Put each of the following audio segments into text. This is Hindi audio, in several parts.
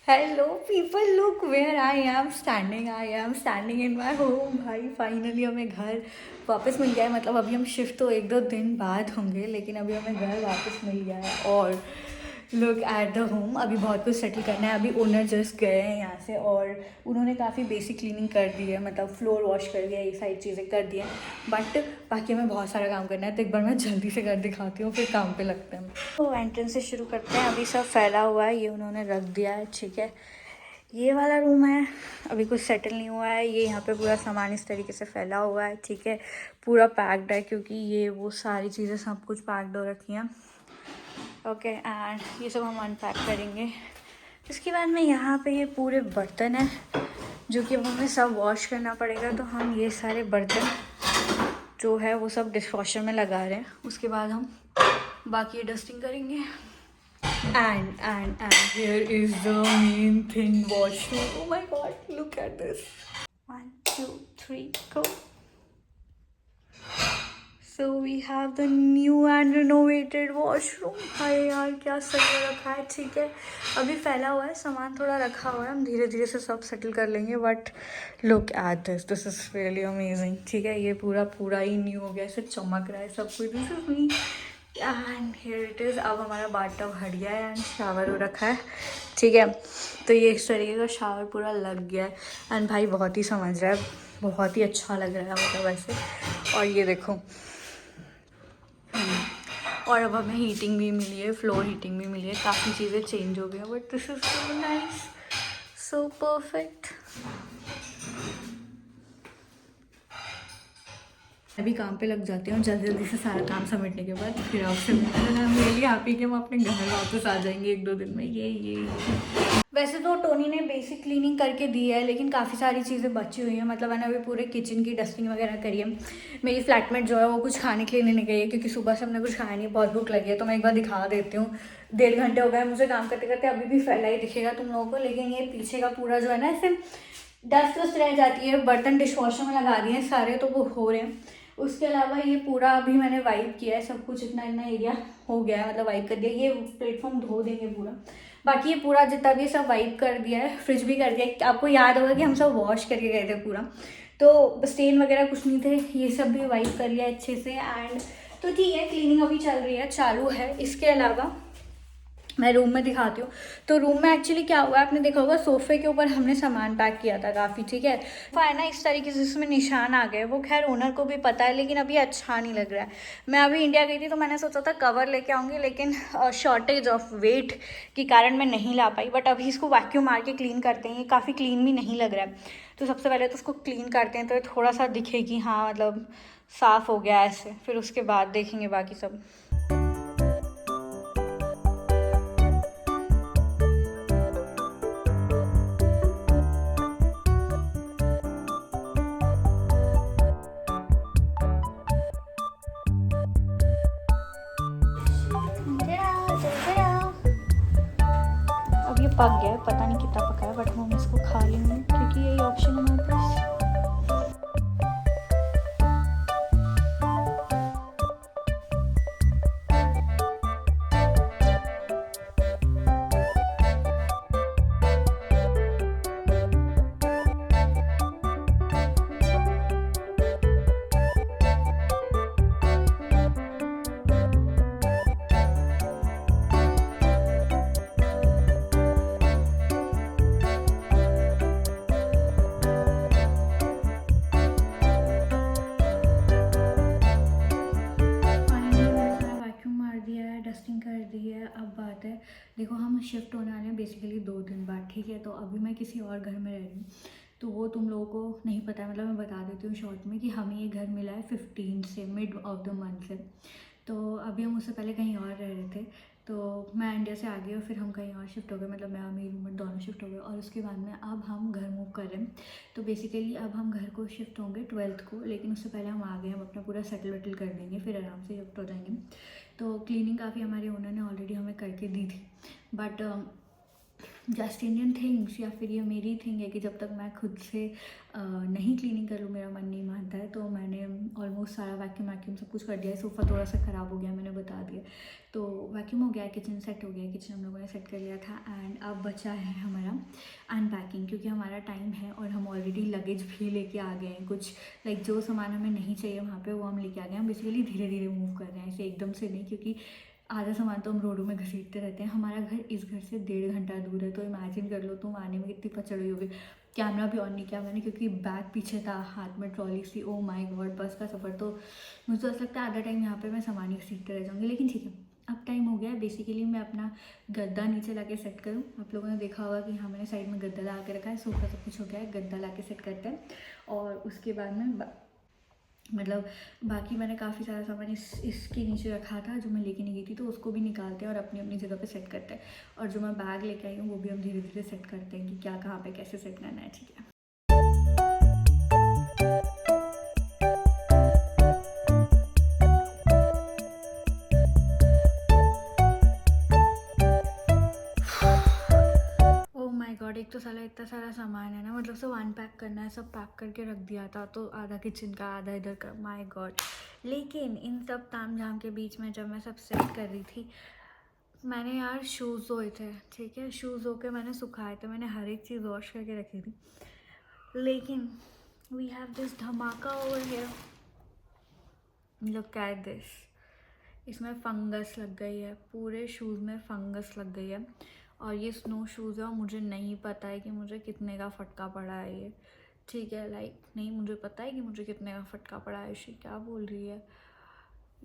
Hello people, look where I am standing. I am standing in my home. भाई फाइनली हमें घर वापस मिल गया है. मतलब अभी हम शिफ्ट तो 1-2 दिन बाद होंगे, लेकिन अभी हमें घर वापस मिल गया है. और लुक एट द होम. अभी बहुत कुछ सेटल करना है. अभी ओनर जस्ट गए हैं यहाँ से और उन्होंने काफ़ी बेसिक क्लीनिंग कर दी है. मतलब फ्लोर वॉश कर दिया, ये सारी चीज़ें कर दी हैं. बट बाकी हमें बहुत सारा काम करना है, तो एक बार मैं जल्दी से कर दिखाती हूँ, फिर काम पे लगते हैं. तो एंट्रेंस से शुरू करते हैं. अभी सब फैला हुआ है, ये उन्होंने रख दिया है. ठीक है, ये वाला रूम है, अभी कुछ सेटल नहीं हुआ है. ये यहाँ पे पूरा सामान इस तरीके से फैला हुआ है. ठीक है, पूरा पैक्ड है क्योंकि ये वो सारी चीज़ें सब कुछ पैक्ड हो रखी हैं. ओके, एंड ये सब हम अनपैक करेंगे. इसके बाद में यहाँ पे ये पूरे बर्तन है जो कि अब हमें सब वॉश करना पड़ेगा. तो हम ये सारे बर्तन जो है वो सब डिशवॉशर में लगा रहे हैं. उसके बाद हम बाकी डस्टिंग करेंगे. And here is the main thing, washroom. Oh my god, look at this. 1, 2, 3, go. So we have the new and renovated washroom. हाय यार, क्या सजा रखा है. ठीक है, अभी फैला हुआ है, सामान थोड़ा रखा हुआ है. हम धीरे धीरे से सब सेटल कर लेंगे. But look at this is really amazing. ठीक है, ये पूरा ही न्यू हो गया, ऐसे चमक रहा है सब कुछ. This is me and here it is. अब हमारा बाथटब हट गया है एंड शावर हो रखा है. ठीक है, तो ये इस तरीके का शावर पूरा लग गया है. एंड भाई बहुत ही समझ रहा है, बहुत ही अच्छा लग रहा है मतलब वैसे. और ये देखो, और अब हमें हीटिंग भी मिली है, फ्लोर हीटिंग भी मिली है. काफ़ी चीज़ें चेंज हो गई हैं, but this is so nice, so perfect. अभी काम पे लग जाती हूँ जल्दी जल्दी से सारा काम समेटने के बाद. फिर आपसे मिलना. I'm really happy कि हम अपने घर वापस आ जाएंगे 1-2 दिन में. ये वैसे तो टोनी ने बेसिक क्लीनिंग करके दी है, लेकिन काफ़ी सारी चीज़ें बची हुई हैं. मतलब मैंने अभी पूरे किचन की डस्टिंग वगैरह करी है. मेरी फ्लैटमेट जो है वो कुछ खाने के लिए नहीं गई है क्योंकि सुबह से हमने कुछ खाया नहीं, बहुत भूख लगी है. तो मैं एक बार दिखा देती हूँ. 1.5 घंटे हो गए मुझे काम करते करते, अभी भी फैला ही दिखेगा तुम लोगों को. लेकिन ये पीछे का पूरा जो है ना, ऐसे डस्ट वस्ट रह जाती है. बर्तन डिशवॉशर में लगा दिए हैं सारे, तो वो हो रहे हैं. उसके अलावा ये पूरा अभी मैंने वाइप किया है सब कुछ. इतना इतना एरिया हो गया है, मतलब वाइप कर दिया. ये प्लेटफॉर्म धो देंगे पूरा. बाकी ये पूरा जितना भी सब वाइप कर दिया है. फ्रिज भी कर दिया है. आपको याद होगा कि हम सब वॉश करके गए थे पूरा, तो स्टेन वगैरह कुछ नहीं थे. ये सब भी वाइप कर लिया अच्छे से. एंड तो ठीक है, क्लीनिंग अभी चल रही है, चालू है. इसके अलावा मैं रूम में दिखाती हूँ. तो रूम में एक्चुअली क्या हुआ है, आपने देखा होगा सोफे के ऊपर हमने सामान पैक किया था काफ़ी. ठीक है, फाइन ना इस तरीके से इसमें निशान आ गए. वो खैर ओनर को भी पता है, लेकिन अभी अच्छा नहीं लग रहा है. मैं अभी इंडिया गई थी तो मैंने सोचा था कवर लेके आऊँगी, लेकिन शॉर्टेज ऑफ वेट के कारण मैं नहीं ला पाई. बट अभी इसको वैक्यूम मार के क्लीन करते हैं. ये काफ़ी क्लीन भी नहीं लग रहा है, तो सबसे पहले तो उसको क्लीन करते हैं तो थोड़ा सा दिखे कि हाँ मतलब साफ़ हो गया ऐसे. फिर उसके बाद देखेंगे बाकी सब. अब ये पक गया है, पता नहीं कितना पका है, बट हम इसको खा लेंगे क्योंकि यही ऑप्शन है हमारे पास. डस्टिंग कर दी है. अब बात है, देखो हम शिफ्ट होने वाले हैं बेसिकली 2 दिन बाद. ठीक है, तो अभी मैं किसी और घर में रह रही हूँ, तो वो तुम लोगों को नहीं पता है. मतलब मैं बता देती हूँ शॉर्ट में कि हमें ये घर मिला है 15 से, मिड ऑफ द मंथ से. तो अभी हम उससे पहले कहीं और रह रहे थे. तो मैं इंडिया से आ गई और फिर हम कहीं और शिफ्ट हो गए. मतलब मैं और मेरी रूममेट दोनों शिफ्ट हो गए. और उसके बाद में अब हम घर मूव कर रहे हैं. तो बेसिकली अब हम घर को शिफ्ट होंगे 12th को, लेकिन उससे पहले हम आ गए. हम अपना पूरा सेटल वेटल कर देंगे, फिर आराम से शिफ्ट हो जाएंगे. तो क्लीनिंग काफ़ी हमारे ओनर ने ऑलरेडी हमें करके दी थी. बट जस्ट इंडियन थिंग्स, या फिर ये मेरी थिंग है कि जब तक मैं खुद से नहीं क्लीनिंग कर लूँ मेरा मन नहीं मानता है। तो मैंने ऑलमोस्ट सारा वैक्यूम सब कुछ कर दिया है। सोफ़ा थोड़ा सा ख़राब हो गया, मैंने बता दिया, तो वैक्यूम हो गया, किचन सेट हो गया, किचन हम लोगों ने सेट कर लिया था। एंड अब बचा है हमारा अनपैकिंग, क्योंकि हमारा टाइम है और हम ऑलरेडी लगेज भी लेके आ गए हैं। कुछ लाइक जो सामान हमें नहीं चाहिए वहाँ पे वो हम लेके आ गए हैं। हम बेसिकली धीरे धीरे मूव कर रहे हैं, ऐसे एकदम से नहीं, क्योंकि आधा सामान तो हम रोडों में घसीटते रहते हैं। हमारा घर इस घर से 1.5 घंटा दूर है, तो इमेजिन कर लो तुम आने में कितनी पचड़ हुई होगी। कैमरा भी ऑन नहीं किया मैंने, क्योंकि बैग पीछे था, हाथ में ट्रॉली थी। ओ माय गॉड, बस का सफ़र तो मुझे तो ऐसा लगता है आधा टाइम यहाँ पे मैं सामान ही घसीटते रह जाऊँगी। लेकिन ठीक है, अब टाइम हो गया है बेसिकली मैं अपना गद्दा नीचे ला के सेट करूँ। आप लोगों ने देखा होगा कि हाँ मैंने साइड में गद्दा ला के रखा है। सोफा सब कुछ हो गया है, गद्दा ला के सेट करते हैं। और उसके बाद में मतलब बाकी मैंने काफ़ी सारा सामान इसके नीचे रखा था जो मैं लेके नहीं गई थी, तो उसको भी निकालते हैं और अपनी अपनी जगह पे सेट करते हैं। और जो मैं बैग लेके आई हूँ वो भी हम धीरे धीरे सेट करते हैं कि क्या कहाँ पे कैसे सेट करना है। ठीक है, ओह माय गॉड, एक तो साला इतना सारा सामान है ना, मतलब सब अनपैक करना है, सब पैक करके रख दिया था। तो आधा किचन का, आधा इधर का, माय गॉड। लेकिन इन सब ताम झाम के बीच में जब मैं सब सेट कर रही थी, मैंने यार शूज़ धोए थे। ठीक है, शूज़ धो के मैंने सुखाए थे, मैंने हर एक चीज़ वॉश करके रखी थी। लेकिन वी हैव दिस धमाका over here, look at this. इसमें फंगस लग गई है, पूरे शूज़ में फंगस लग गई है। और ये स्नो शूज़ है और मुझे नहीं पता है कि मुझे कितने का फटका पड़ा है ये। ठीक है, लाइक नहीं मुझे पता है कि मुझे कितने का फटका पड़ा है। शी क्या बोल रही है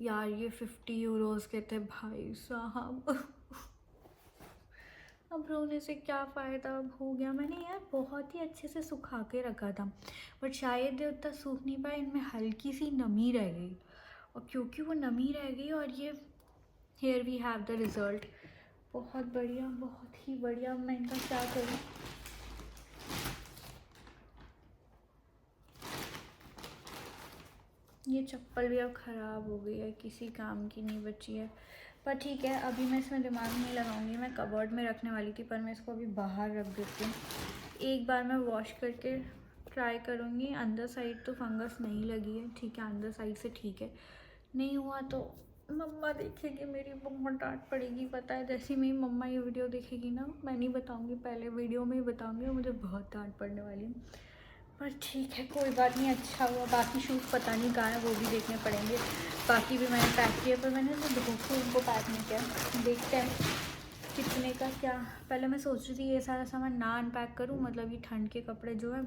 यार, ये 50 यूरोज़ के थे भाई साहब। अब रोने से क्या फ़ायदा, अब हो गया। मैंने यार बहुत ही अच्छे से सुखा के रखा था, बट शायद ये उतना सूख नहीं पाया, इनमें हल्की सी नमी रह गई। और क्योंकि वो नमी रह गई और ये here we have the result. बहुत बढ़िया, बहुत ही बढ़िया। मैं इनका क्या करूँ। ये चप्पल भी अब ख़राब हो गई है, किसी काम की नहीं बची है। पर ठीक है, अभी मैं इसमें दिमाग नहीं लगाऊंगी। मैं कबर्ड में रखने वाली थी, पर मैं इसको अभी बाहर रख देती हूँ। एक बार मैं वॉश करके ट्राई करूँगी। अंदर साइड तो फंगस नहीं लगी है, ठीक है, अंदर साइड से ठीक है। नहीं हुआ तो मम्मा देखेगी, मेरी बहुत डांट पड़ेगी, पता है। जैसे मेरी मम्मा ये वीडियो देखेगी ना, मैं नहीं बताऊँगी, पहले वीडियो में ही बताऊँगी, और मुझे बहुत डांट पड़ने वाली है। पर ठीक है, कोई बात नहीं, अच्छा हुआ। बाकी शूज़ पता नहीं कहाँ है, वो भी देखने पड़ेंगे। बाकी भी मैंने पैक किया, पर मैंने तो धोखे उनको पैक नहीं किया। देखते हैं कितने का क्या। पहले मैं सोच रही थी ये सारा सामान ना अनपैक करूँ, मतलब ये ठंड के कपड़े जो है।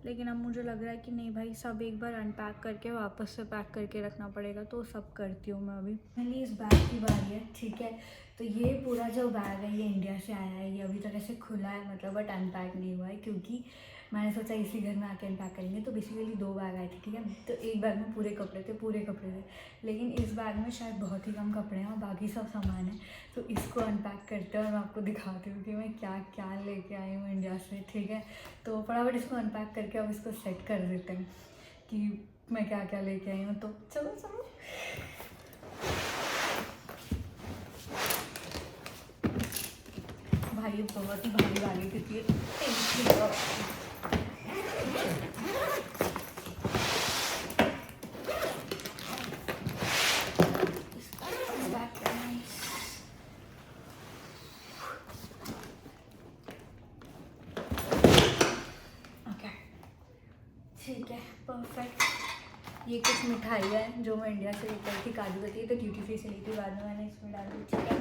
लेकिन अब मुझे लग रहा है कि नहीं भाई, सब एक बार अनपैक करके वापस से पैक करके रखना पड़ेगा। तो सब करती हूँ मैं अभी। पहले इस बैग की बारी है, ठीक है। तो ये पूरा जो बैग है ये इंडिया से आया है। ये अभी तक ऐसे खुला है मतलब, बट अनपैक नहीं हुआ है, क्योंकि मैंने सोचा इसी घर में आके अनपैक करेंगे। तो बेसिकली 2 बैग आए थे, ठीक है। तो एक बैग में पूरे कपड़े थे, लेकिन इस बैग में शायद बहुत ही कम कपड़े हैं और बाकी सब सामान है। तो इसको अनपैक करते हैं और मैं आपको दिखाती हूँ कि मैं क्या क्या लेके आई हूँ इंडिया से, ठीक है। तो फटाफट इसको अनपैक करके अब इसको सेट कर देते हैं कि मैं क्या क्या लेके आई हूँ। तो चलो चलो। भाई ये बहुत ही भारी वाली थी, ठीक है, परफेक्ट। ये कुछ मिठाई है जो मैं इंडिया से लेकर आई थी, काजू कतली, तो ड्यूटी फ्री से ली थी, बाद में मैंने इसमें डाल दी, ठीक है।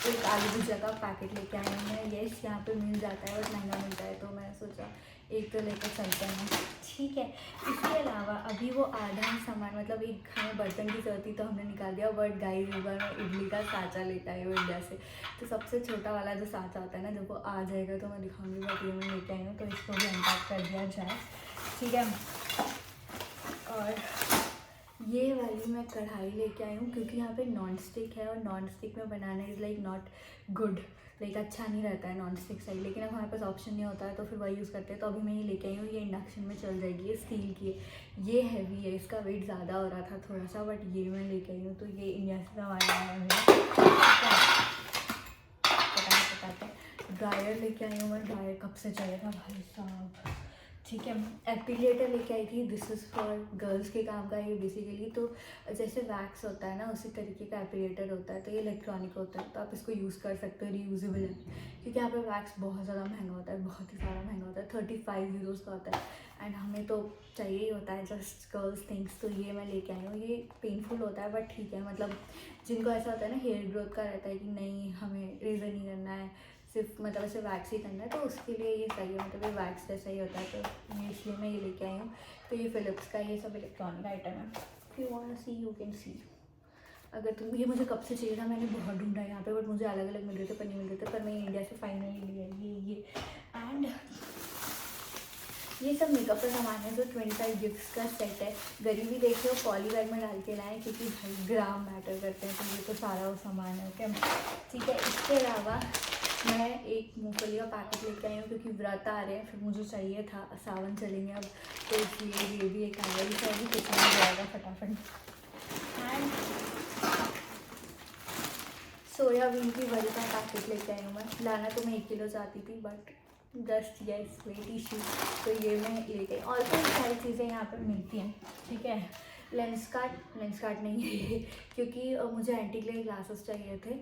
एक आलू भुजिया का पैकेट लेके आई हूँ मैं। येस, यहाँ पे मिल जाता है, बट महंगा मिलता है, तो मैंने सोचा एक तो लेकर चलते हैं, ठीक है। इसके अलावा अभी वो आधा सामान, मतलब एक हमें बर्तन की जरूरत थी तो हमने निकाल दिया। बट गाइस, एक बार मैं इडली का साँचा लेकर आई हूँ इंडिया से। तो सबसे छोटा वाला जो साँचा होता है ना, जब वो आ जाएगा तो मैं दिखाऊंगी, बट ये मैं लेके आई हूँ, तो इसको भी अनपैक कर दिया जाए, ठीक है। और ये वाली मैं कढ़ाई लेके आई हूँ, क्योंकि यहाँ पे नॉन स्टिक है और नॉन स्टिक में बनाना is like not good, like अच्छा नहीं रहता है नॉन स्टिक सही। लेकिन अब हमारे पास ऑप्शन नहीं होता है तो फिर वही यूज़ करते हैं। तो अभी मैं ये लेके आई हूँ, ये इंडक्शन में चल जाएगी, ये स्टील की है। ये हैवी है, इसका वेट ज़्यादा हो रहा था थोड़ा सा, बट ये मैं लेके आई हूँ। तो ये इंडिया से मंगाया है, ड्रायर लेके आई हूँ मैं। ड्रायर कब से चाहिए था भाई साहब। ठीक है, एपिलेटर लेके आई थी। दिस इज़ फॉर गर्ल्स के काम का ये बेसिकली। तो जैसे वैक्स होता है ना, उसी तरीके का एपिलेटर होता है। तो ये इलेक्ट्रॉनिक होता है, तो आप इसको यूज़ कर सकते हो, रीयूजेबल है। क्योंकि यहाँ पे वैक्स बहुत ज़्यादा महंगा होता है, बहुत ही ज़्यादा महंगा होता है, 35 यूरोज़ का होता है। एंड हमें तो चाहिए ही होता है जस्ट गर्ल्स थिंग्स। तो ये मैं लेके आई हूँ। ये पेनफुल होता है बट ठीक है, मतलब जिनको ऐसा होता है ना हेयर ग्रोथ का रहता है कि नहीं हमें रेज़र नहीं करना है, सिर्फ मतलब ऐसे वैक्स ही करना है, तो उसके लिए ये सही है। मतलब ये वैक्स जैसा ही होता है, तो ये इसलिए मैं ये लेके आई हूँ। तो ये फिलिप्स का ये सब इलेक्ट्रॉनिक आइटम है। If you want to see you can see. अगर तुम, ये मुझे कब से चाहिए था, मैंने बहुत ढूंढा यहाँ पे बट मुझे अलग अलग मिल रहे थे, पर नहीं मिल रहे थे। पर मैं इंडिया से फाइनली लिया ये एंड ये सब मेकअप का सामान है जो 25 गिफ्ट्स का सेट है। गरीबी देखिए और पॉली बैग में डाल के लाएँ, क्योंकि भाई ग्राम मैटर करते हैं। तो ये तो सारा वो सामान है। ओके, ठीक है। इसके अलावा मैं एक मूंगफली का पैकेट लेके आई हूँ, क्योंकि व्रत आ रहे हैं, फिर मुझे चाहिए था, सावन चलेंगे अब, तो इसलिए ये भी एक आया। ये भी किचन में जाएगा फटाफट। एंड सोयाबीन की बड़ी का पैकेट लेके आई हूँ मैं। लाना तो मैं 1 किलो चाहती थी but just yes weight issue, तो ये मैं लेके। और तो सारी चीज़ें यहाँ पर मिलती हैं। ठीक है, लेंस कार्ड नहीं है ये, क्योंकि मुझे एंटी ग्लेयर ग्लासेस चाहिए थे।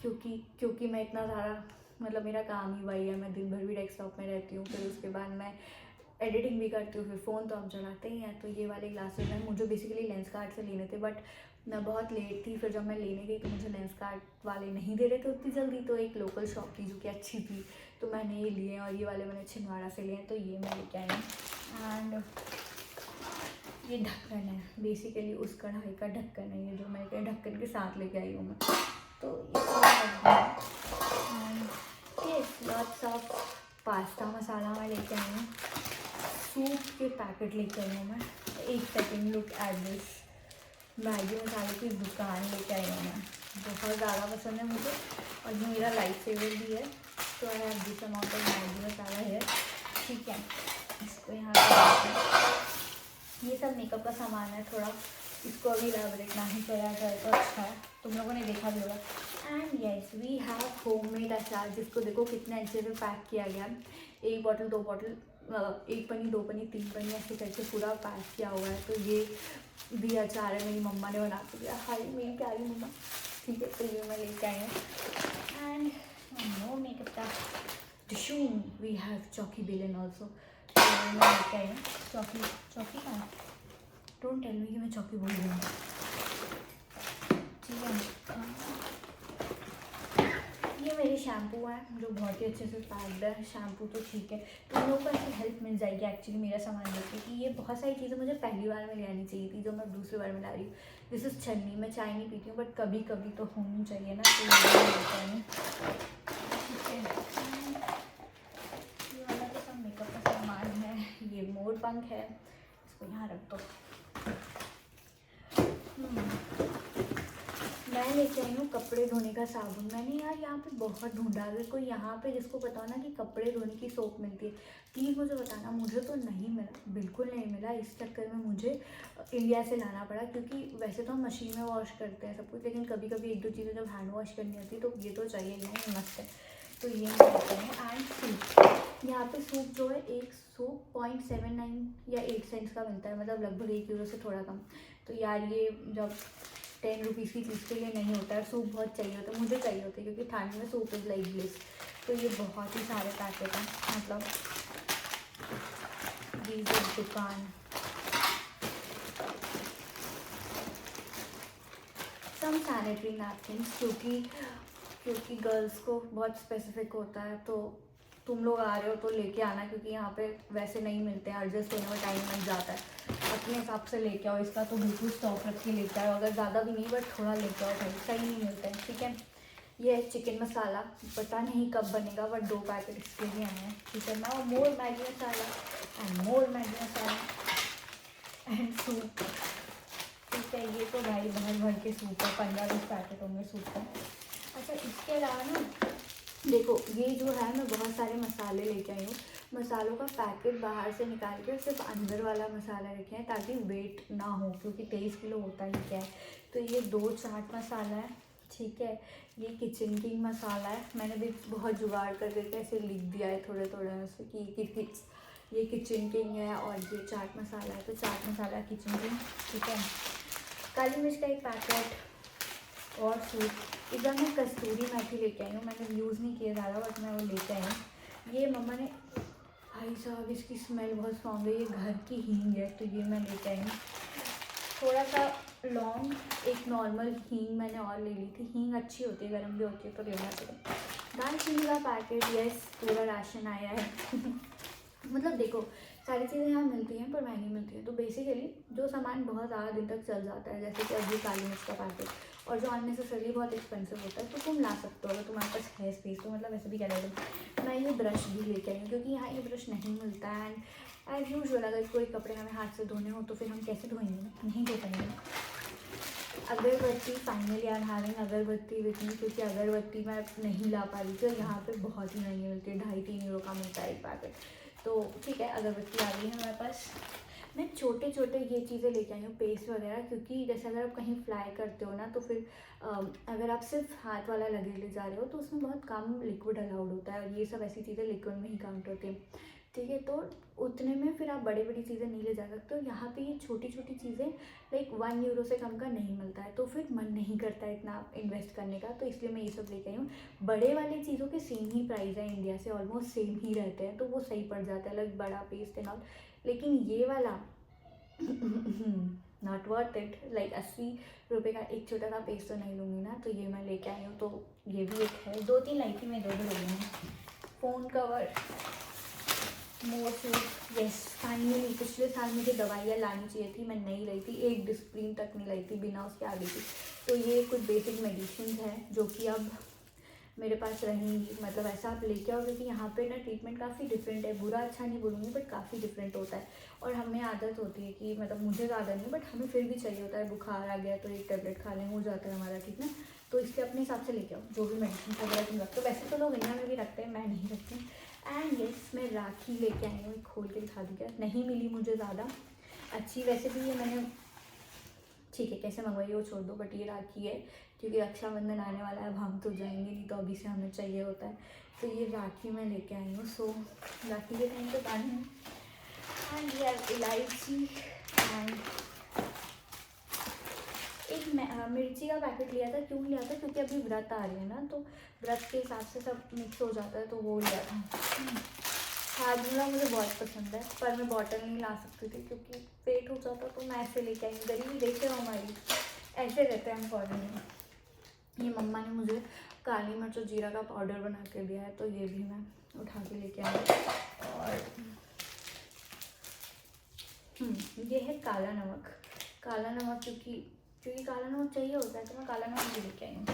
क्योंकि मैं इतना ज़्यादा, मतलब मेरा काम ही वही है, मैं दिन भर भी डेस्कटॉप में रहती हूँ, फिर उसके बाद मैं एडिटिंग भी करती हूँ, फिर फ़ोन तो हम चलाते ही हैं। तो ये वाले ग्लासेस हैं, मुझे बेसिकली लेंस कार्ड से लेने थे बट मैं बहुत लेट थी। फिर जब मैं लेने गई तो मुझे लेंस कार्ड वाले नहीं दे रहे थे उतनी जल्दी। तो एक लोकल शॉप थी जो कि अच्छी थी, तो मैंने ये लिए हैं। और ये वाले मैंने छिंदवाड़ा से लिए हैं, तो ये मैं लेके आई हूँ। एंड ये ढक्कन है, बेसिकली उस कढ़ाई का ढक्कन है ये, जो मैं ढक्कन के साथ लेके आई हूँ मैं। तो ये लॉट्स ऑफ पास्ता मसाला मैं लेके आई हूँ। सूप के पैकेट लेके आई हूँ मैं। एक second, look at this. Maggi मसाले की दुकान लेके आई हूँ मैं। बहुत ज़्यादा पसंद है मुझे, और ये मेरा लाइफ सेवर भी है। तो I have this amount of Maggi masala है। ठीक है, इसको यहाँ पर ये सब मेकअप का सामान है थोड़ा। इसको अभी इलैबोरेट नहीं किया जाए तो अच्छा है, तुम लोगों ने देखा भी होगा। And yes we have homemade achar, जिसको देखो कितने अच्छे से पैक किया गया। 1 बॉटल 2 बॉटल, 1 पन्नी 2 पन्नी 3 पन्नी ऐसे करके पूरा पैक किया हुआ है। तो ये भी अचार है, मेरी मम्मा ने बना के दिया। हाय मेरी प्यारी मम्मा। ठीक है, तो ये मैं लेके आई हूँ। एंड नो मेकअप का टिश्यू, वी हैव चौकी बेलन ऑल्सो। तो मैं लेके आई हूँ चौकी कहाँ, डोंट टेल मी कि मैं चौकी बोल रही हूँ। ठीक है, ये मेरे शैम्पू हैं जो बहुत ही अच्छे से पैक्ड है। शैम्पू तो ठीक है, तो उन लोगों को ऐसी हेल्प मिल जाएगी एक्चुअली मेरा सामान लेके, कि ये बहुत सारी चीज़ें मुझे पहली बार में ले आनी चाहिए थी, जो मैं दूसरी बार में ला रही हूँ। दिस इज़ छन्नी। मैं चाय नहीं पीती हूँ बट कभी कभी तो होनी चाहिए ना, तो ये लेते हैं। ठीक है, ये वाला तो सब मेकअप का सामान है। ये मोर पंख है, इसको यहाँ रख दो। मैं लेके आई हूँ कपड़े धोने का साबुन। मैंने यार यहाँ पे बहुत ढूंढा, अगर कोई यहाँ पे जिसको पता हो ना कि कपड़े धोने की सोप मिलती है, प्लीज़ मुझे बताना। मुझे तो नहीं मिला, बिल्कुल नहीं मिला। इस चक्कर में मुझे इंडिया से लाना पड़ा, क्योंकि वैसे तो हम मशीन में वॉश करते हैं सब कुछ, लेकिन कभी कभी 1-2 चीज़ें जब हैंड वॉश करनी होती है तो ये तो चाहिए ही नहीं, मस्त है। तो ये मैं लेते हैं। एंड सूप, यहाँ पे सूप जो है एक सूप 0.79 या 8 सेंट्स का मिलता है, मतलब लगभग 1 यूरो से थोड़ा कम। तो यार ये जब 10 रुपीज़ की चीज़ के लिए नहीं होता है। सूप बहुत चाहिए होता है, मुझे चाहिए होता है, क्योंकि ठंड में सूप इज़ लाइक ब्लिस। तो ये बहुत ही सारे पैकेट हैं, मतलब दुकान। सम सैनिटरी नैपकिन्स, क्योंकि गर्ल्स को बहुत स्पेसिफिक होता है। तो तुम लोग आ रहे हो तो लेके आना, क्योंकि यहाँ पे वैसे नहीं मिलते हैं, एडजस्ट होने में टाइम लग जाता है। अपने हिसाब से लेके आओ। इसका तो बिल्कुल स्टॉक रख के लेके आओ, अगर ज़्यादा भी नहीं बट थोड़ा लेके आओ भाई, सही नहीं मिलता है। ठीक है, ये है चिकन मसाला, पता नहीं कब बनेगा बट 2 पैकेट इसके लिए आए हैं। ठीक है, now more Maggi masala and more Maggi masala and soup. ठीक है, ये तो भाई भर के सूप है, 15-20 पैकेट होंगे सूप का। अच्छा, इसके अलावा ना देखो, ये जो है मैं बहुत सारे मसाले लेके आई हूँ। मसालों का पैकेट बाहर से निकाल के सिर्फ अंदर वाला मसाला रखे हैं, ताकि वेट ना हो, क्योंकि 23 किलो होता ही क्या है। तो ये 2 चाट मसाला है, ठीक है। ये किचन किंग मसाला है, मैंने भी बहुत जुगाड़ कर करके ऐसे लिख दिया है थोड़े थोड़े में से कि ये किचन किंग है और ये चाट मसाला है, तो चाट मसाला किचन किंग। ठीक है। काली मिर्च का एक पैकेट और सूप। इस बार मैं कस्तूरी मेथी लेके आई हूँ, मैंने यूज़ नहीं किया ज़्यादा बट मैं वो लेके आई हूँ। ये मम्मा ने, भाई साहब इसकी स्मेल बहुत स्ट्रॉन्ग है, ये घर की हींग है तो ये मैं लेके आई हूँ। थोड़ा सा लौंग, एक नॉर्मल हींग मैंने और ले ली थी, हींग अच्छी होती है, गर्म भी होती है तो लेना चाहिए। दालचीनी का पैकेट, यस पूरा राशन आया है मतलब देखो सारी चीज़ें यहाँ मिलती हैं पर महंगी मिलती है, तो बेसिकली जो सामान बहुत ज़्यादा दिन तक चल जाता है, जैसे कि अभी काली मिर्च का पैकेट, और जो अननेसेसरी बहुत एक्सपेंसिव होता है तो तुम ला सकते हो अगर तुम्हारे पास है स्पेस तो। मतलब वैसे भी क्या कहते, मैं ये ब्रश भी लेके आई हूँ क्योंकि यहाँ ये ब्रश नहीं मिलता है। एंड एज यूजुअल अगर कोई कपड़े हमें हाथ से धोने हो तो फिर हम कैसे धोएंगे, नहीं धो पाएंगे। अगरबत्ती, फाइनली आई एम हैविंग अगरबत्ती विथ मी, क्योंकि अगरबत्ती मैं नहीं ला पा रही थी और यहाँ पे बहुत ही महंगी मिलती है, 2.5-3 यूरो का मिलता है एक पैकेट। तो ठीक है, अगरबत्ती आ गई है हमारे पास। मैं छोटे छोटे ये चीज़ें लेके आई हूँ, पेस्ट वगैरह, क्योंकि जैसे अगर आप कहीं फ्लाई करते हो ना तो फिर अगर आप सिर्फ हाथ वाला लगे ले जा रहे हो तो उसमें बहुत कम लिक्विड अलाउड होता है और ये सब ऐसी चीज़ें लिक्विड में ही काउंट होती हैं। ठीक है, तो उतने में फिर आप बड़ी बड़ी चीज़ें नहीं ले जा सकते हो। यहाँ पे ये छोटी छोटी चीज़ें लाइक 1 यूरो से कम का नहीं मिलता है, तो फिर मन नहीं करता है इतना इन्वेस्ट करने का, तो इसलिए मैं ये सब लेके आई हूँ। बड़े वाली चीज़ों के सेम ही प्राइस है इंडिया से, ऑलमोस्ट सेम ही रहते हैं, तो वो सही पड़ जाता है, लाइक बड़ा पेस्ट एंड ऑल। लेकिन ये वाला नॉट वर्थ इट, लाइक 80 रुपये का एक छोटा सा पेस्ट तो नहीं लूँगी ना, तो ये मैं लेके आई हूँ। तो ये भी एक है, 2-3 लाई थी मैं, 2 लगी हूँ। फ़ोन कवर, मोर सूट, यस फाइनली। पिछले साल मुझे दवाइयाँ लानी चाहिए थी, मैं नहीं लाई थी, एक डिस्प्रिन तक नहीं लाई थी, बिना उसके आ गई थी। तो ये कुछ बेसिक मेडिसिन है जो कि अब मेरे पास रहेंगी, मतलब ऐसा आप लेके आओ, क्योंकि यहाँ पे ना ट्रीटमेंट काफ़ी डिफरेंट है, बुरा अच्छा नहीं बोलूँगी बट काफ़ी डिफरेंट होता है। और हमें आदत होती है कि मतलब मुझे ज़्यादा नहीं बट हमें फिर भी चाहिए होता है, बुखार आ गया तो एक टैबलेट खा लें, हो जाता है हमारा ठीक ना। तो इसलिए अपने हिसाब से लेके आओ जो भी मेडिसिन वगैरह तुम रखते हो, वैसे तो लोग इंडिया में भी रखते हैं, मैं नहीं रखती। एंड यस मैं राखी लेके आई हूँ, खोल के दिखा दूँ क्या, नहीं मिली मुझे ज़्यादा अच्छी, वैसे भी ये मैंने, ठीक है कैसे मंगवाई वो छोड़ दो, बट ये राखी है क्योंकि रक्षाबंधन आने वाला है, अब हम तो जाएंगे नहीं तो अभी से हमें चाहिए होता है, तो ये राखी मैं लेके आई हूँ। सो राखी के टाइम पे पानी है। एंड ये इलायची एंड एक मिर्ची का पैकेट लिया था। क्यों लिया था, क्योंकि अभी व्रत आ रही है ना, तो व्रत के हिसाब से सब मिक्स हो जाता है, तो वो लिया था। हाजमोला मुझे बहुत पसंद है पर मैं बॉटल नहीं ला सकती थी क्योंकि पेट हो जाता, तो मैं ऐसे लेके आई। गरीबी देखे हो हमारी, ऐसे रहते हैं हम फॉरन में। ये मम्मा ने मुझे काली मिर्च और जीरा का पाउडर बना के दिया है, तो ये भी मैं उठा के लेके आई। और ये है काला नमक। काला नमक क्योंकि काला नमक चाहिए होता है, तो मैं काला नमक भी लेके आई हूँ।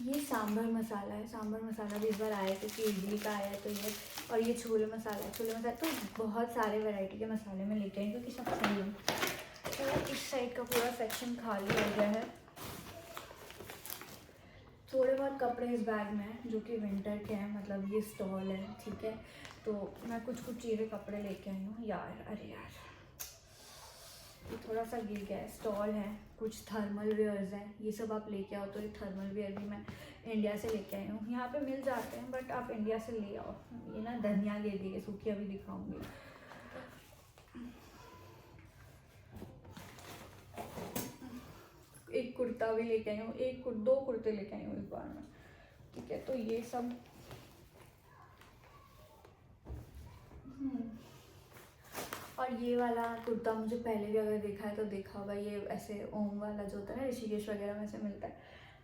ये सांभर मसाला है, सांभर मसाला भी इस बार आया क्योंकि इडली का आया है, तो ये, और ये छोले मसाला है, छोले मसाला, तो बहुत सारे वैरायटी के मसाले में लेके आई क्योंकि सब सही है। तो इस साइड का पूरा सेक्शन खाली हो गया है। थोड़े बहुत कपड़े इस बैग में हैं जो कि विंटर के हैं, मतलब ये स्टॉल है ठीक है, तो मैं कुछ चीज़ें कपड़े लेके आई हूँ यार। अरे यार ये थोड़ा सा गिर गया है, स्टॉल है, कुछ थर्मल वेयर्स हैं, ये सब आप लेके आओ। तो ये थर्मल वेयर भी मैं इंडिया से लेके आई हूँ, यहाँ पे मिल जाते हैं बट आप इंडिया से ले आओ। ये ना धनिया गिर गई है सूखी, अभी दिखाऊंगी। एक कुर्ता भी लेके आई हूँ, 2 कुर्ते लेके आई हूँ इस बार में, ठीक है। तो ये सब और ये वाला कुर्ता मुझे पहले भी अगर देखा है तो देखा होगा, ये ऐसे ओम वाला जो होता है ना ऋषिकेश वगैरह में से मिलता है,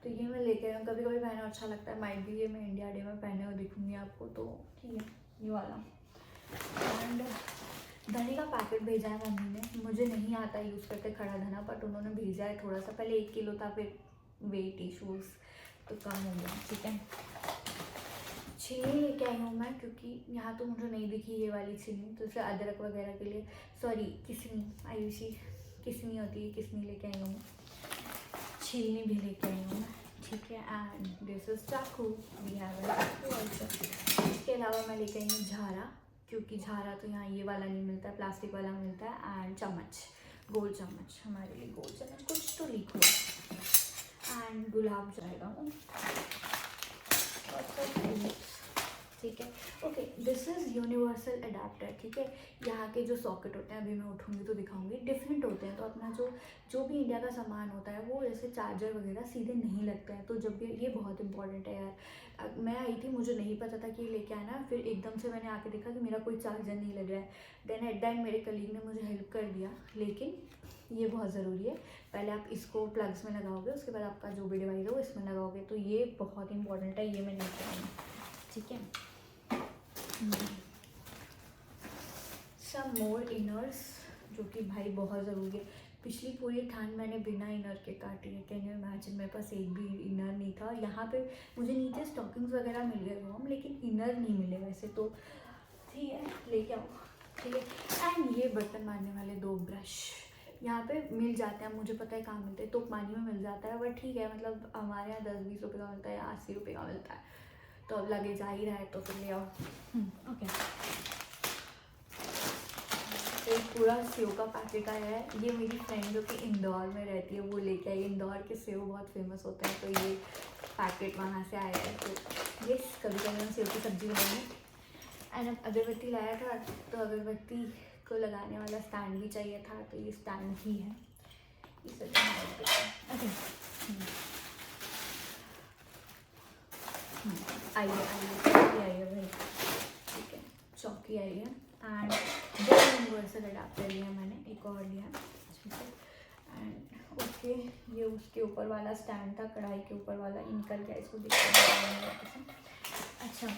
तो ये मैं लेके आई हूँ। कभी कभी पहना अच्छा लगता है, माइट भी ये मैं इंडिया डे में पहने हुए दिखूंगी आपको, तो ठीक है ये वाला। एंड धनी का पैकेट भेजा है मम्मी ने, मुझे नहीं आता यूज़ करते खड़ा धना, बट उन्होंने भेजा है थोड़ा सा, पहले 1 किलो था फिर वेट इशूज़ तो कम हो गया, ठीक है। छीनी लेके आई हूँ मैं क्योंकि यहाँ तो मुझे नहीं दिखी ये वाली छीनी, तो इसे अदरक वगैरह के लिए, सॉरी किसनी, आयुषी किसनी होती है, किसनी लेके आई हूँ। छीनी भी लेके आई हूँ मैं, ठीक है। एंड दिस इज चाकू, वी हैव ऑल्सो। इसके अलावा मैं लेके आई हूँ झारा, क्योंकि झारा तो यहाँ ये वाला नहीं मिलता है, प्लास्टिक वाला मिलता है। एंड चम्मच, गोल चम्मच, हमारे लिए गोल चम्मच, कुछ तो लीक हुआ। एंड गुलाब जाएगा हूँ, ठीक है। Okay, this is universal adapter, ठीक है। यहाँ के जो सॉकेट होते हैं, अभी मैं उठूँगी तो दिखाऊंगी, डिफरेंट होते हैं। तो अपना जो भी इंडिया का सामान होता है वो जैसे चार्जर वगैरह सीधे नहीं लगता है। तो जब ये बहुत इंपॉर्टेंट है यार। मैं आई थी, मुझे नहीं पता था कि ये लेके आना, फिर एकदम से मैंने आके देखा कि मेरा कोई चार्जर नहीं लग रहा है। देन एट द एंड मेरे कलीग ने मुझे हेल्प कर दिया, लेकिन ये बहुत ज़रूरी है। पहले आप इसको प्लग्स में लगाओगे, उसके बाद आपका जो भी डिवाइस है वो इसमें लगाओगे। तो ये बहुत इंपॉर्टेंट है, ये मैं लेके आई हूँ, ठीक है। सम मोर इनर्स, जो कि भाई बहुत ज़रूरी है। पिछली पूरी ठंड मैंने बिना इनर के काटी है, कैन यू इमेजिन। मेरे पास एक भी इनर नहीं था। यहाँ पे मुझे नीचे स्टॉकिंग्स वगैरह मिल गए हम, लेकिन इनर नहीं मिले वैसे तो, ठीक है, लेके आओ, ठीक है। एंड ये बर्तन मारने वाले 2 ब्रश यहाँ पे मिल जाते हैं, मुझे पता है कहाँ मिलते हैं, तो पानी में मिल जाता है, बट ठीक है, मतलब हमारे यहाँ 10-20 रुपये का मिलता है या 80 रुपये का मिलता है, तो अब लगे जा ही रहा है तो फिर ले आओ। ओके, एक पूरा सेव का पैकेट आया है। ये मेरी फ्रेंड जो कि इंदौर में रहती है वो लेके आई। इंदौर के सेव बहुत फेमस होते हैं, तो ये पैकेट वहाँ से आया है। तो ये कभी कभी हम सेव की सब्जी बनाएंगे। एंड अब अगरबत्ती लाया था, तो अगरबत्ती को लगाने वाला स्टैंड भी चाहिए था, तो ये स्टैंड ही है। आइए भाई, ठीक है। चौकी आई है एंड 2 यूनिवर्सल अडाप्टर लिया मैंने, एक और लिया, ठीक है। एंड ओके, ये उसके ऊपर वाला स्टैंड था, कढ़ाई के ऊपर वाला, निकल गया, इसको देखते। अच्छा,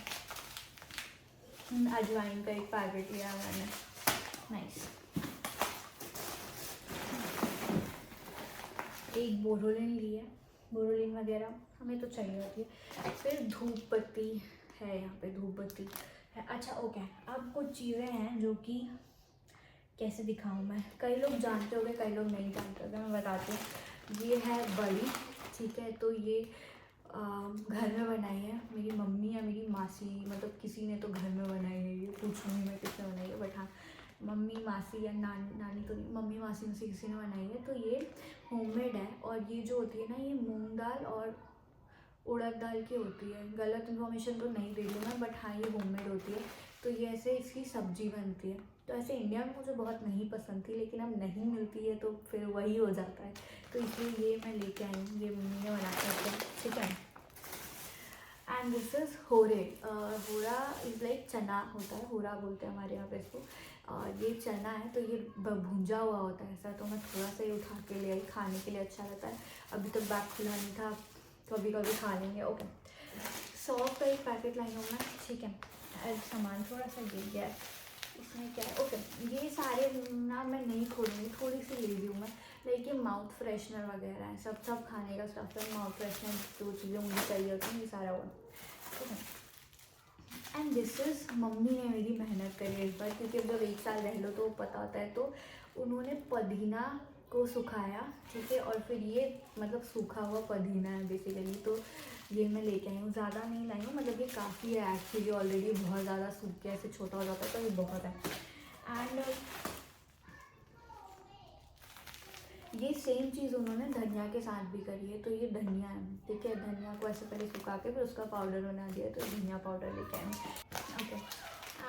अजवाइन का एक पैकेट लिया मैंने, नाइस। एक बोरोलिन लिया, बोरोलिन वगैरह हमें तो चाहिए होती है। फिर धूप बत्ती है, यहाँ पे धूप बत्ती है। अच्छा ओके, अब कुछ चीज़ें हैं जो कि कैसे दिखाऊँ मैं, कई लोग जानते होंगे, कई लोग नहीं जानते होंगे, मैं बताती हूँ। ये है बड़ी, ठीक है। तो ये घर में बनाई है मेरी मम्मी या मेरी मासी, मतलब किसी ने तो घर में बनाई है, ये पूछूँगी मैं किसने बनाई है, बट हाँ मम्मी मासी या नानी तो नहीं, मम्मी मासी में से किसी ने बनाई है। तो ये होममेड है, और ये जो होती है ना, ये मूंग दाल और उड़द दाल की होती है। गलत इन्फॉर्मेशन तो नहीं दे रही मैं, बट हाँ ये होममेड होती है। तो ये ऐसे इसकी सब्जी बनती है। तो ऐसे इंडिया में मुझे बहुत नहीं पसंद थी, लेकिन अब नहीं मिलती है तो फिर वही हो जाता है, तो इसलिए ये मैं लेके आई हूँ, ये मम्मी ने बना कर, ठीक है। एंड दिस इज़ होरे। होरा इज़ लाइक चना होता है, होरा बोलते हैं हमारे यहाँ पे इसको। और ये चना है, तो ये भुंजा हुआ होता है ऐसा। तो मैं थोड़ा सा ही उठा के ले आई, खाने के लिए अच्छा रहता है। अभी तक बैग खुला नहीं था, कभी कभी खा लेंगे। ओके, सॉफ्ट का एक पैकेट लाई हूँ मैं, ठीक है। सामान थोड़ा सा गिर गया है, इसमें क्या है। ओके, ये सारे ना मैं नहीं खोलूँगी, थोड़ी सी ले लूँ मैं। लाइक ये माउथ फ्रेशनर वगैरह है, सब खाने का स्टफ है। माउथ फ्रेशनर जो चीज़ें मुझे चाहिए होती हैं, ये सारा हुआ, ठीक है। एंड दिस इज़, मम्मी ने मेरी मेहनत करी है इस बार, क्योंकि जब 1 साल रह लो तो पता होता है। तो उन्होंने पुदीना को सुखाया, ठीक है, और फिर ये मतलब सूखा हुआ पुदीना है बेसिकली। तो ये मैं लेके आई हूँ, ज़्यादा नहीं लाई हूँ, मतलब ये काफ़ी है एक्चुअली, ऑलरेडी बहुत ज़्यादा सूख के ऐसे छोटा हो जाता है, तो ये बहुत है। एंड ये सेम चीज़ उन्होंने धनिया के साथ भी करी है। तो ये धनिया है, ठीक है। धनिया को ऐसे पहले सुखा के फिर उसका पाउडर बना दिया, तो धनिया पाउडर लेके आए हैं, okay.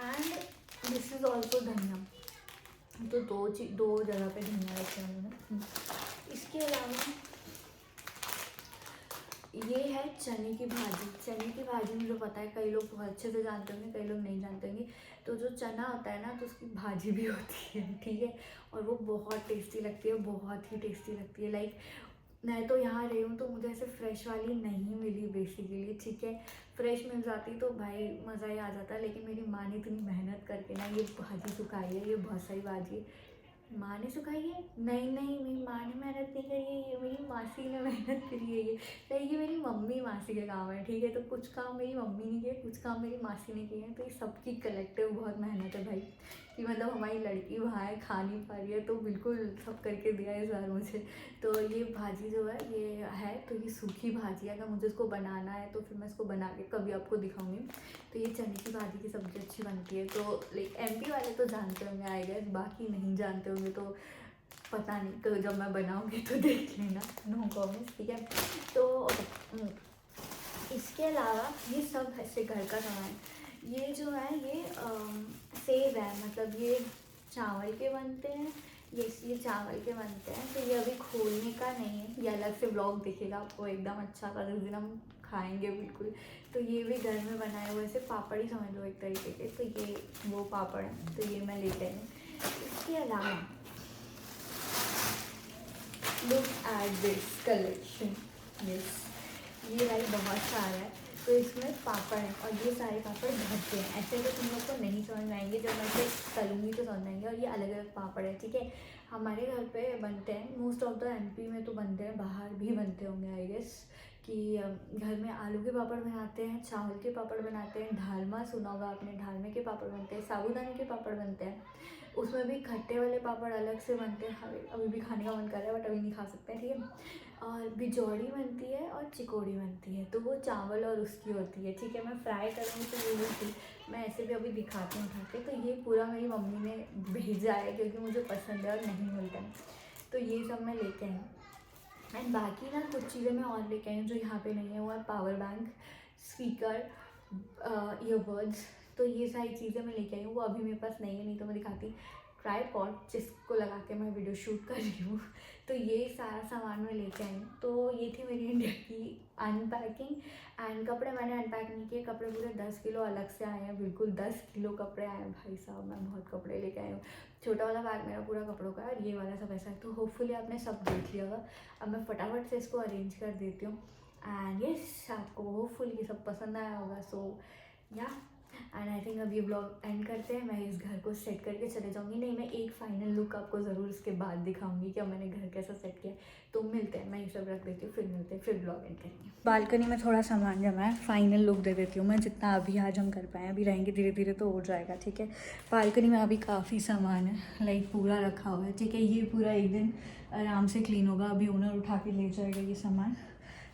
And this is also धनिया, तो दो जगह पे धनिया रखे हैं उन्होंने। इसके अलावा ये है चने की भाजी। चने की भाजी मुझे पता है कई लोग बहुत अच्छे से जानते होंगे, कई लोग नहीं जानते होंगे। तो जो चना होता है ना, तो उसकी भाजी भी होती है, ठीक है, और वो बहुत टेस्टी लगती है, बहुत ही टेस्टी लगती है। लाइक मैं तो यहाँ रही हूँ तो मुझे ऐसे फ्रेश वाली नहीं मिली बेसिकली, ठीक है। फ्रेश मिल जाती तो भाई मज़ा ही आ जाता, लेकिन मेरी माँ ने इतनी मेहनत करके ना ये भाजी सुखाई है, ये बहुत सही भाजी है। माँ ने सुखाई है? नहीं, मेरी माँ ने मेहनत नहीं करी है, ये मेरी मासी ने मेहनत करी है। ये मेरी मम्मी मासी के काम है, ठीक है। तो कुछ काम मेरी मम्मी ने किए, कुछ काम मेरी मासी ने किए हैं, तो ये सबकी कलेक्टिव बहुत मेहनत है भाई, कि मतलब हमारी लड़की वहाँ है, खा नहीं पा रही है, तो बिल्कुल सब करके दिया इस बार मुझे। तो ये भाजी जो है ये है, तो ये सूखी भाजी है, अगर मुझे इसको बनाना है तो फिर मैं इसको बना के कभी आपको दिखाऊंगी। तो ये चने की भाजी की सब्ज़ी अच्छी बनती है, तो लाइक MP वाले तो जानते होंगे आई गेस, बाकी नहीं जानते होंगे तो पता नहीं, तो जब मैं बनाऊंगी तो देख लेना, नो कमेंट्स, ठीक है। तो इसके अलावा ये सब ऐसे घर का सामान, ये जो है ये सेब है, मतलब ये चावल के बनते हैं, ये चावल के बनते हैं, तो ये अभी खोलने का नहीं है, ये अलग से ब्लॉग दिखेगा आपको एकदम अच्छा सा जिस दिन हम खाएंगे बिल्कुल। तो ये भी घर में बनाए हुए ऐसे पापड़ ही समझ लो एक तरीके के, तो ये वो पापड़ है, तो ये मैं लेते हैं। इसके अलावा look at this collection, yes, ये भाई बहुत सारा है, तो इसमें पापड़ है और ये सारे पापड़ भरते हैं, ऐसे तो तुम लोग को नहीं समझ में आएंगे, जब मैं इसे तलूँगी तो समझ आएंगे। और ये अलग अलग पापड़ है, ठीक है, हमारे घर पे बनते हैं, मोस्ट ऑफ द MP में तो बनते हैं, बाहर भी बनते होंगे आई गेस, कि घर में आलू के पापड़ बनाते हैं, चावल के पापड़ बनाते हैं, ढालमा सुना होगा आपने, ढालमे के पापड़ बनते हैं, साबूदाने के पापड़ बनते हैं, उसमें भी खट्टे वाले पापड़ अलग से बनते हैं, अभी भी खाने का मन कर रहा है बट अभी नहीं खा सकते हैं, ठीक है। और बिजौड़ी बनती है और चिकोड़ी बनती है, तो वो चावल और उसकी होती है, ठीक है। मैं फ्राई करूँगी तो वो भी, मैं ऐसे भी अभी दिखाती हूँ उठा के। तो ये पूरा मेरी मम्मी ने भेजा है क्योंकि मुझे पसंद है और नहीं मिलता है, तो ये सब मैं लेके आई हूँ। एंड बाकी ना कुछ चीज़ें मैं और लेके आई हूँ जो यहाँ पे नहीं है, वो है पावर बैंक, स्पीकर, ईयरबड्स, तो ये सारी चीज़ें मैं लेके आई हूँ, वो अभी मेरे पास नहीं है, नहीं तो मैं दिखाती। ट्राइपॉड जिसको लगा के मैं वीडियो शूट कर रही हूँ, तो ये सारा सामान मैं लेके आई हूँ। तो ये थी मेरी इंडिया की अनपैकिंग। एंड कपड़े मैंने अनपैक नहीं किए, कपड़े पूरे 10 किलो अलग से आए हैं, बिल्कुल 10 किलो कपड़े आए हैं भाई साहब, मैं बहुत कपड़े लेके आई हूँ। छोटा वाला बैग मेरा पूरा कपड़ों का है और ये वाला सब ऐसा है, तो होपफुली आपने सब देख लिया होगा। अब मैं फटाफट से इसको अरेंज कर देती हूँ। एंड यस, आपको होपफुली ये सब पसंद आया होगा, सो या एंड आई थिंक अब ये ब्लॉग एंड करते हैं, मैं इस घर को सेट करके चले जाऊँगी। नहीं, मैं एक फाइनल लुक आपको ज़रूर इसके बाद दिखाऊंगी कि अब मैंने घर कैसा सेट किया। तो मिलते हैं, मैं ये सब रख देती हूँ, फिर मिलते हैं, फिर ब्लॉग एंड करेंगे। बालकनी में थोड़ा सामान जमा है, फाइनल लुक दे देती हूँ मैं, जितना अभी आज हम कर पाए, अभी रहेंगे धीरे धीरे तो हो जाएगा, ठीक है। बालकनी में अभी काफ़ी सामान है, लाइक पूरा रखा हुआ है, ठीक है। ये पूरा एक दिन आराम से क्लीन होगा, अभी ओनर उठा के ले जाएगा ये सामान,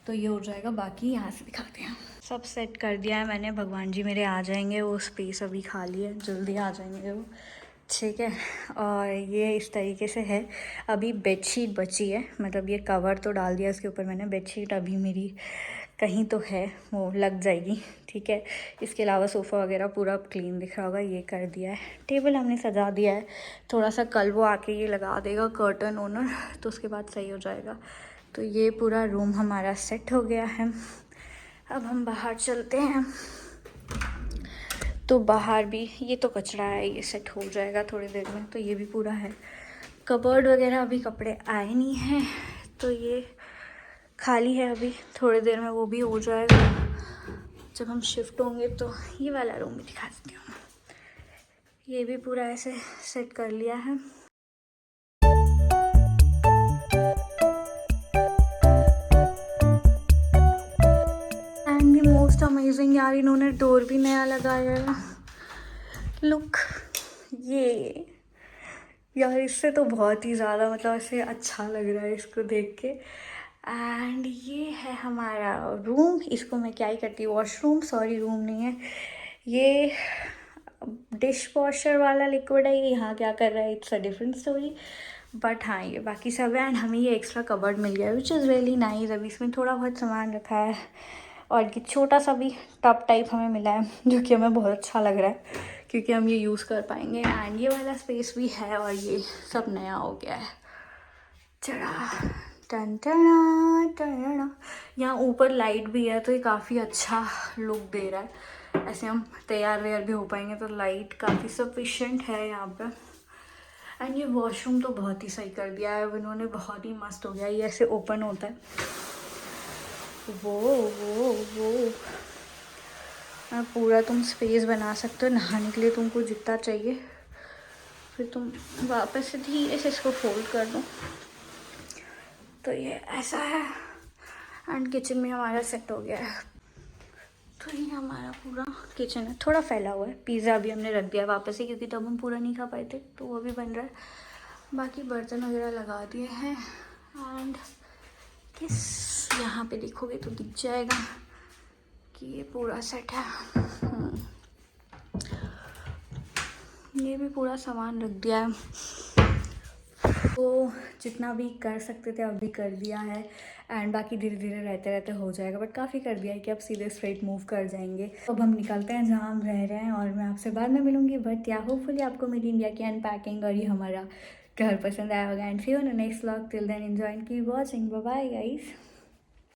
तो ये हो जाएगा। बाकी यहाँ से दिखाते हैं, सब सेट कर दिया है मैंने, भगवान जी मेरे आ जाएंगे, वो स्पेस अभी खाली है, जल्दी आ जाएंगे वो, ठीक है। और ये इस तरीके से है। अभी बेडशीट बची है, मतलब ये कवर तो डाल दिया इसके ऊपर मैंने, बेडशीट अभी मेरी कहीं तो है, वो लग जाएगी, ठीक है। इसके अलावा सोफ़ा वगैरह पूरा क्लीन दिख रहा होगा, ये कर दिया है। टेबल हमने सजा दिया है, थोड़ा सा कल वो आके ये लगा देगा कर्टन ओनर, तो उसके बाद सही हो जाएगा। तो ये पूरा रूम हमारा सेट हो गया है। अब हम बाहर चलते हैं, तो बाहर भी ये तो कचरा है, ये सेट हो जाएगा थोड़ी देर में, तो ये भी पूरा है। कबर्ड वगैरह अभी कपड़े आए नहीं हैं, तो ये खाली है, अभी थोड़ी देर में वो भी हो जाएगा। जब हम शिफ्ट होंगे तो ये वाला रूम भी दिखा देती हूँ, ये भी पूरा ऐसे सेट कर लिया है। मोस्ट अमेजिंग यार, इन्होंने डोर भी नया लगाया है, लुक ये यार, इससे तो बहुत ही ज़्यादा मतलब ऐसे अच्छा लग रहा है इसको देख के। एंड ये है हमारा रूम, इसको मैं क्या ही करती हूँ, वॉशरूम, सॉरी रूम नहीं है, ये डिश वॉशर वाला लिक्विड है, ये यहाँ क्या कर रहा है it's a different story, but हाँ ये बाकी सब है। एंड हमें ये एक्स्ट्रा कबर्ड मिल गया विच इज़ रियली नाइस, अभी इसमें थोड़ा बहुत सामान रखा है, और ये छोटा सा भी टब टाइप हमें मिला है, जो कि हमें बहुत अच्छा लग रहा है क्योंकि हम ये यूज़ कर पाएंगे। एंड ये वाला स्पेस भी है, और ये सब नया हो गया है, चढ़ा टन टना टना। यहाँ ऊपर लाइट भी है, तो ये काफ़ी अच्छा लुक दे रहा है, ऐसे हम तैयार वैयार भी हो पाएंगे, तो लाइट काफ़ी सफिशेंट है यहाँ पे। एंड ये वॉशरूम तो बहुत ही सही कर दिया है इन्होंने, बहुत ही मस्त हो गया, ये ऐसे ओपन होता है, वो पूरा तुम स्पेस बना सकते हो नहाने के लिए, तुमको जितना चाहिए, फिर तुम वापस से धीरे से इसको फोल्ड कर दो, तो ये ऐसा है। एंड किचन में हमारा सेट हो गया है, तो ये हमारा पूरा किचन है, थोड़ा फैला हुआ है। पिज़्ज़ा भी हमने रख दिया वापस ही, क्योंकि तब हम पूरा नहीं खा पाए थे, तो वो भी बन रहा है। बाकी बर्तन वगैरह लगा दिए हैं। एंड किस यहाँ पे देखोगे तो दिख जाएगा कि ये पूरा सेट है। ये भी पूरा सामान रख दिया है। तो जितना भी कर सकते थे अभी कर दिया है। एंड बाकी धीरे धीरे रहते रहते हो जाएगा, बट काफ़ी कर दिया है कि अब सीधे स्ट्रेट मूव कर जाएंगे। तो अब हम निकलते हैं जहाँ हम रह रहे हैं, और मैं आपसे बाद में मिलूंगी। बट या होपफुली आपको मेरी इंडिया की अनपैकिंग और ये हमारा घर पसंद आया होगा। And see you in the next vlog. Till then enjoy and keep watching. Bye bye guys.